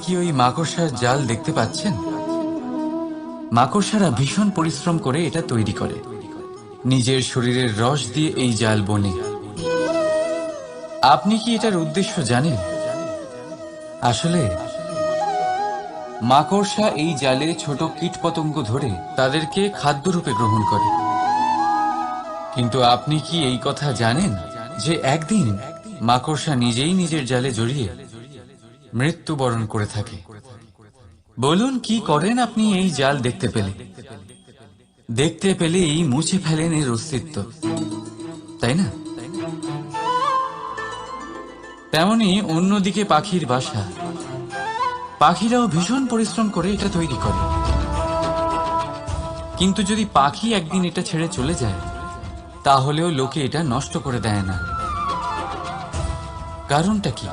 কি ওই মাকড়সার জাল দেখতে পাচ্ছেন? মাকড়সারা ভীষণ পরিশ্রম করে এটা তৈরি করে। নিজের শরীরের রস দিয়ে এই জাল বোনে। আপনি কি এটার উদ্দেশ্য জানেন? আসলে মাকড়সা এই জালে ছোট কীটপতঙ্গ ধরে তাদেরকে খাদ্যরূপে গ্রহণ করে। কিন্তু আপনি কি এই কথা জানেন যে একদিন মাকড়সা নিজেই নিজের জালে জড়িয়ে মৃত্যুবরণ করে থাকে? বলুন, কি করেন আপনি এই জাল দেখতে পেলে? দেখতে পেলেই মুছে ফেলেন এর অস্তিত্ব, তাই না? তেমনি অন্যদিকে পাখির বাসা। পাখিরাও ভীষণ পরিশ্রম করে এটা তৈরি করে। কিন্তু যদি পাখি একদিন এটা ছেড়ে চলে যায়, তাহলেও লোকে এটা নষ্ট করে দেয় না। কারণটা কি?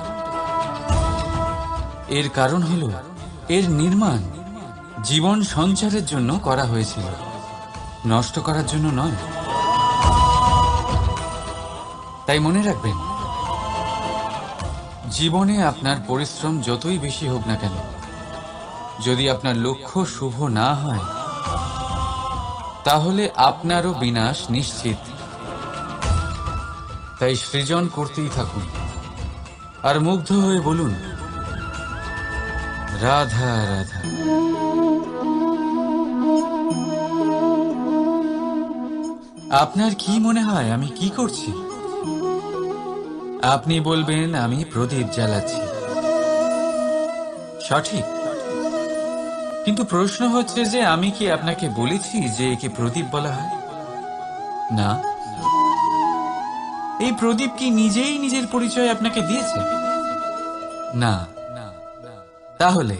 এর কারণ হলো এর নির্মাণ জীবন সঞ্চারের জন্য করা হয়েছিল, নষ্ট করার জন্য নয়। তাই মনে রাখবেন, জীবনে আপনার পরিশ্রম যতই বেশি হোক না কেন, যদি আপনার লক্ষ্য শুভ না হয়, তাহলে আপনারও বিনাশ নিশ্চিত। তাই সৃজন করতেই থাকুন আর মুগ্ধ হয়ে বলুন, রাধা রাধা। আপনার কি মনে হয় আমি কি করছি? আপনি বলবেন আমি প্রদীপ জ্বালাচ্ছি। সঠিক। কিন্তু প্রশ্ন হচ্ছে যে আমি কি আপনাকে বলেছি যে একে প্রদীপ বলা হয়? না। এই প্রদীপ কি নিজেই নিজের পরিচয় আপনাকে দিয়েছে? না। তাহলে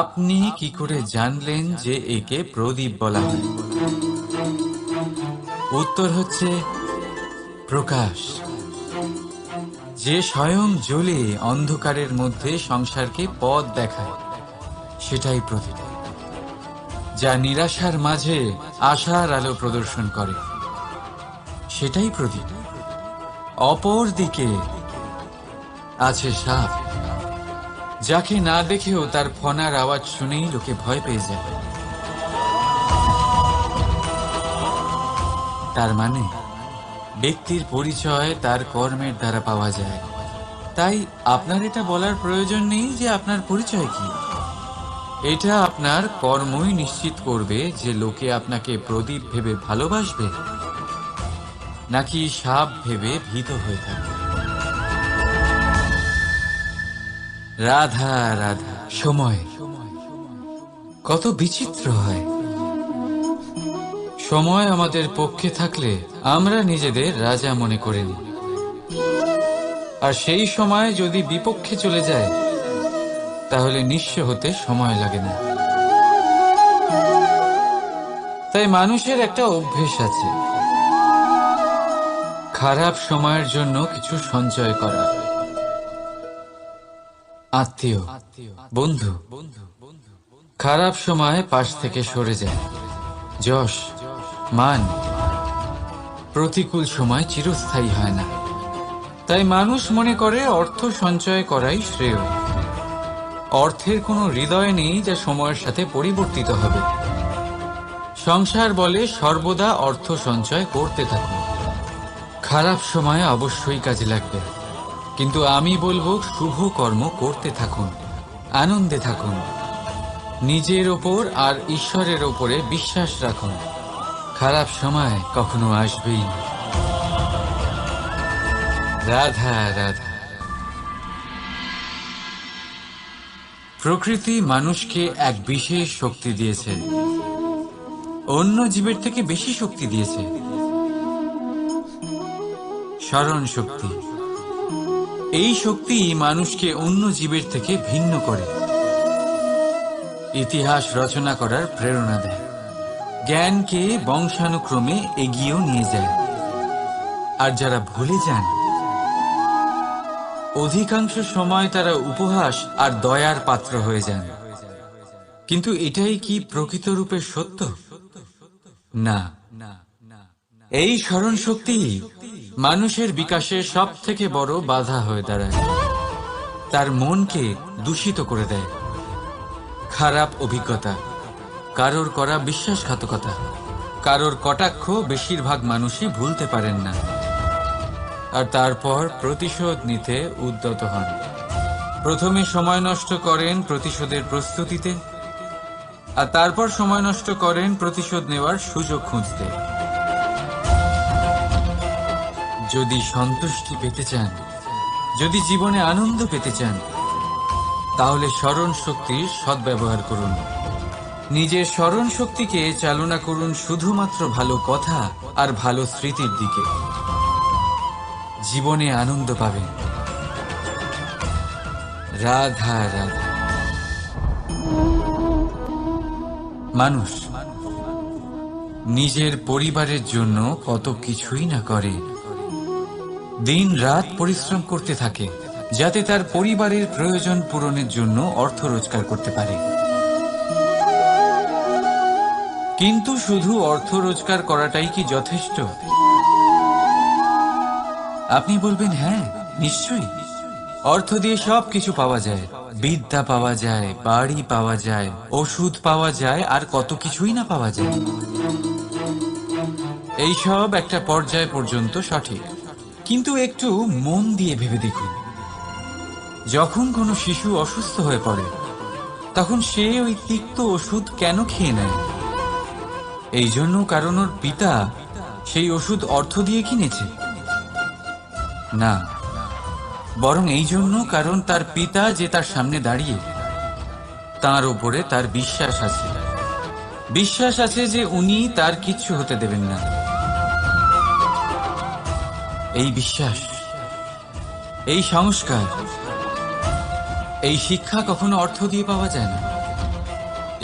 আপনি কি করে জানলেন যে একে প্রদীপ বলা হয়? উত্তর হচ্ছে প্রকাশ, যে স্বয়ং জ্বলে অন্ধকারের মধ্যে সংসারকে পথ দেখায়, সেটাই প্রদীপ। যা নিরাশার মাঝে আশার আলো প্রদর্শন করে, সেটাই প্রদীপ। অপর দিকে আছে সাপ, যাকে না দেখেও তার ফনার আওয়াজ শুনেই লোকে ভয় পেয়ে যায়। তার মানে ব্যক্তির পরিচয় তার কর্মের দ্বারা পাওয়া যায়। তাই আপনার এটা বলার প্রয়োজন নেই যে আপনার পরিচয় কি। এটা আপনার কর্মই নিশ্চিত করবে যে লোকে আপনাকে প্রদীপ ভেবে ভালোবাসবে নাকি সাপ ভেবে ভীত হয়ে থাকবে। রাধা রাধা। সময় কত বিচিত্র হয়। সময় আমাদের পক্ষে থাকলে আমরা নিজেদের রাজা মনে করে নিই, আর সেই সময় যদি বিপক্ষে চলে যায়, তাহলে নিঃস্ব হতে সময় লাগে না। তাই মানুষের একটা অভ্যেস আছে, খারাপ সময়ের জন্য কিছু সঞ্চয় করা। আত্মীয়, বন্ধু খারাপ সময় পাশ থেকে সরে যায়। যশ, মান প্রতিকূল সময় চিরস্থায়ী হয় না। তাই মানুষ মনে করে অর্থ সঞ্চয় করাই শ্রেয়। অর্থের কোনো হৃদয় নেই যা সময়ের সাথে পরিবর্তিত হবে। সংসার বলে সর্বদা অর্থ সঞ্চয় করতে থাকুন। খারাপ সময় অবশ্যই কাজে লাগবে, কিন্তু আমি বলবো শুভ কর্ম করতে থাকুন, আনন্দে থাকুন, নিজের ওপর আর ঈশ্বরের ওপরে বিশ্বাস রাখুন। খারাপ সময় কখনো আসবেই না। রাধা রাধা। প্রকৃতি মানুষকে এক বিশেষ শক্তি দিয়েছে, অন্য জীবের থেকে বেশি শক্তি দিয়েছে। স্মরণ শক্তি। এই শক্তি মানুষকে অন্য জীবের থেকে ভিন্ন করে, ইতিহাস রচনা করার প্রেরণা দেয়, জ্ঞানকে বংশানুক্রমে এগিয়েও নিয়ে যায়। আর যারা ভুলে যান, অধিকাংশ সময় তারা উপহাস আর দয়ার পাত্র হয়ে যান। কিন্তু এটাই কি প্রকৃত রূপে সত্য? না। এই স্মরণ শক্তি মানুষের বিকাশে সব থেকে বড় বাধা হয়ে দাঁড়ায়। তার মনকে দূষিত করে দেয়। খারাপ অভিজ্ঞতা, কারোর করা বিশ্বাসঘাতকতা, কারোর কটাক্ষ বেশিরভাগ মানুষই ভুলতে পারেন না, আর তারপর প্রতিশোধ নিতে উদ্যত হন। প্রথমে সময় নষ্ট করেন প্রতিশোধের প্রস্তুতিতে, আর তারপর সময় নষ্ট করেন প্রতিশোধ নেওয়ার সুযোগ খুঁজতে। যদি সন্তুষ্টি পেতে চান, যদি জীবনে আনন্দ পেতে চান, তাহলে স্মরণ শক্তির সদ্ব্যবহার করুন। নিজের স্মরণ শক্তিকে চালনা করুন শুধুমাত্র ভালো কথা আর ভালো স্মৃতির দিকে। জীবনে আনন্দ পাবেন। রাধা রাধা। মানুষ নিজের পরিবারের জন্য কত কিছুই না করে, দিন রাত পরিশ্রম করতে থাকে যাতে তার পরিবারের প্রয়োজন পূরণের জন্য অর্থ রোজগার করতে পারে। কিন্তু শুধু অর্থ রোজগার করাটাই কি যথেষ্ট? আপনি বলবেন হ্যাঁ, নিশ্চয়ই। অর্থ দিয়ে সব কিছু পাওয়া যায়, বিদ্যা পাওয়া যায়, বাড়ি পাওয়া যায়, ওষুধ পাওয়া যায়, আর কত কিছুই না পাওয়া যায়। এই সব একটা পর্যায় পর্যন্ত সঠিক, কিন্তু একটু মন দিয়ে ভেবে দেখুন, যখন কোনো শিশু অসুস্থ হয়ে পড়ে তখন সে ওই তিক্ত ওষুধ কেন খেয়ে নেয়? এই জন্য কারণ ওর পিতা সেই ওষুধ অর্থ দিয়ে কিনেছে? না, বরং এই জন্য কারণ তার পিতা যে তার সামনে দাঁড়িয়ে, তার উপরে তার বিশ্বাস আছে। বিশ্বাস আছে যে উনি তার কিচ্ছু হতে দেবেন না। এই বিশ্বাস, এই সংস্কার, এই শিক্ষা কখনো অর্থ দিয়ে পাওয়া যায় না।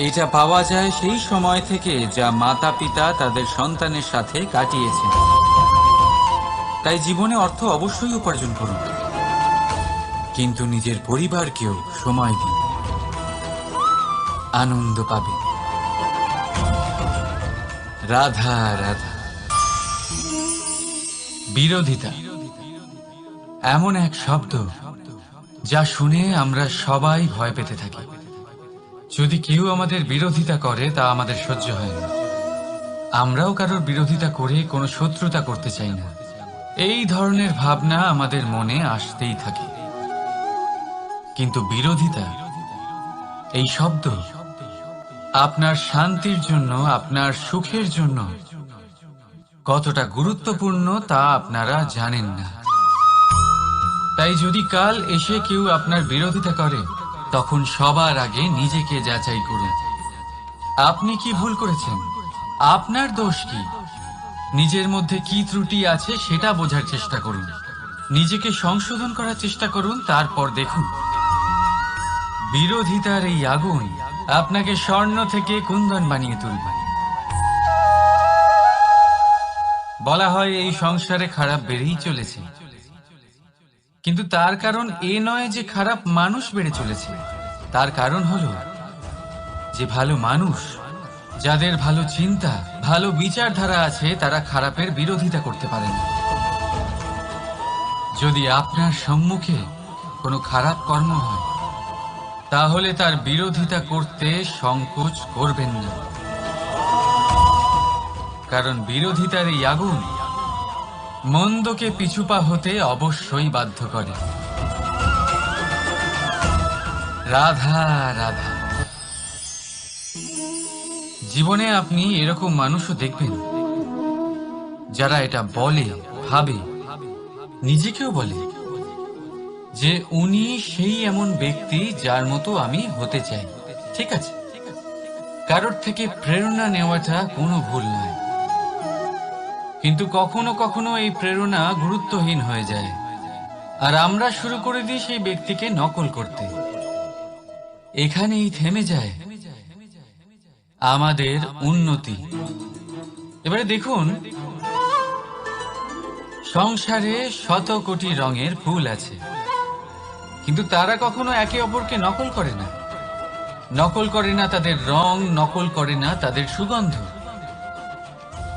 এটা পাওয়া যায় সেই সময় থেকে যা মাতা পিতা তাদের সন্তানের সাথে কাটিয়েছেন। তাই জীবনে অর্থ অবশ্যই উপার্জন করুন, কিন্তু নিজের পরিবারকেও সময় দিন, আনন্দ পাবে। রাধা রাধা। বিরোধিতা এমন এক শব্দ যা শুনে আমরা সবাই ভয় পেতে থাকি। যদি কেউ আমাদের বিরোধিতা করে তা আমাদের সহ্য হয় না। আমরাও কারোর বিরোধিতা করে কোনো শত্রুতা করতে চাই না। এই ধরনের ভাবনা আমাদের মনে আসতেই থাকে। কিন্তু বিরোধিতা, এই শব্দ আপনার শান্তির জন্য, আপনার সুখের জন্য কতটা গুরুত্বপূর্ণ তা আপনারা জানেন না। তাই যদি কাল এসে কেউ আপনার বিরোধিতা করে, তখন সবার আগে নিজেকে যাচাই করুন। আপনি কি ভুল করেছেন? আপনার দোষ কি? নিজের মধ্যে কি ত্রুটি আছে সেটা বোঝার চেষ্টা করুন, নিজেকে সংশোধন করার চেষ্টা করুন, তারপর দেখুন বিরোধিতার এই আগুন আপনাকে স্বর্ণ থেকে কুন্দন বানিয়ে তুলবে। বলা হয় এই সংসারে খারাপ বেড়েই চলেছে, কিন্তু তার কারণ এ নয় যে খারাপ মানুষ বেড়ে চলেছে। তার কারণ হলো যে ভালো মানুষ, যাদের ভালো চিন্তা, ভালো বিচারধারা আছে, তারা খারাপের বিরোধিতা করতে পারে না। যদি আপনার সম্মুখে কোনো খারাপ কর্ম হয়, তাহলে তার বিরোধিতা করতে সংকোচ করবেন না, কারণ বিরোধিতার এই আগুন মন্দকে পিছুপা হতে অবশ্যই বাধ্য করে। রাধা রাধা। জীবনে আপনি এরকম মানুষও দেখবেন যারা এটা বলে, ভাবে, নিজেকেও বলে যে উনি সেই এমন ব্যক্তি যার মতো আমি হতে চাই। ঠিক আছে, কারোর থেকে প্রেরণা নেওয়াটা কোনো ভুল নয়, কিন্তু কখনো কখনো এই প্রেরণা গুরুত্বহীন হয়ে যায়, আর আমরা শুরু করে দিই সেই ব্যক্তিকে নকল করতে। এখানেই থেমে যায় আমাদের উন্নতি। এবারে দেখুন, সংসারে শত কোটি রঙের ফুল আছে, কিন্তু তারা কখনো একে অপরকে নকল করে না। নকল করে না তাদের রং, নকল করে না তাদের সুগন্ধ।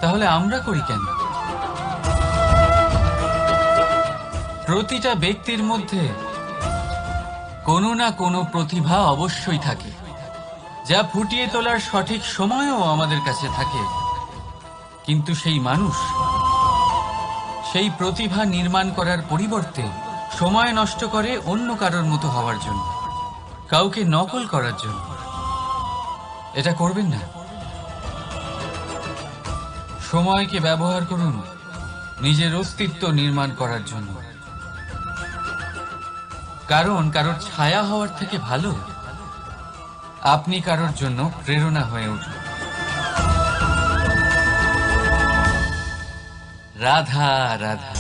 তাহলে আমরা করি কেন? প্রতিটা ব্যক্তির মধ্যে কোনো না কোনো প্রতিভা অবশ্যই থাকে, যা ফুটিয়ে তোলার সঠিক সময়ও আমাদের কাছে থাকে। কিন্তু সেই মানুষ সেই প্রতিভা নির্মাণ করার পরিবর্তে সময় নষ্ট করে অন্য কারোর মতো হওয়ার জন্য, কাউকে নকল করার জন্য। এটা করবেন না। সময়কে ব্যবহার করুন নিজের অস্তিত্ব নির্মাণ করার জন্য। কারণ কারোর ছায়া হওয়ার থেকে ভালো আপনি কারোর জন্য প্রেরণা হয়ে উঠুন। রাধা রাধা।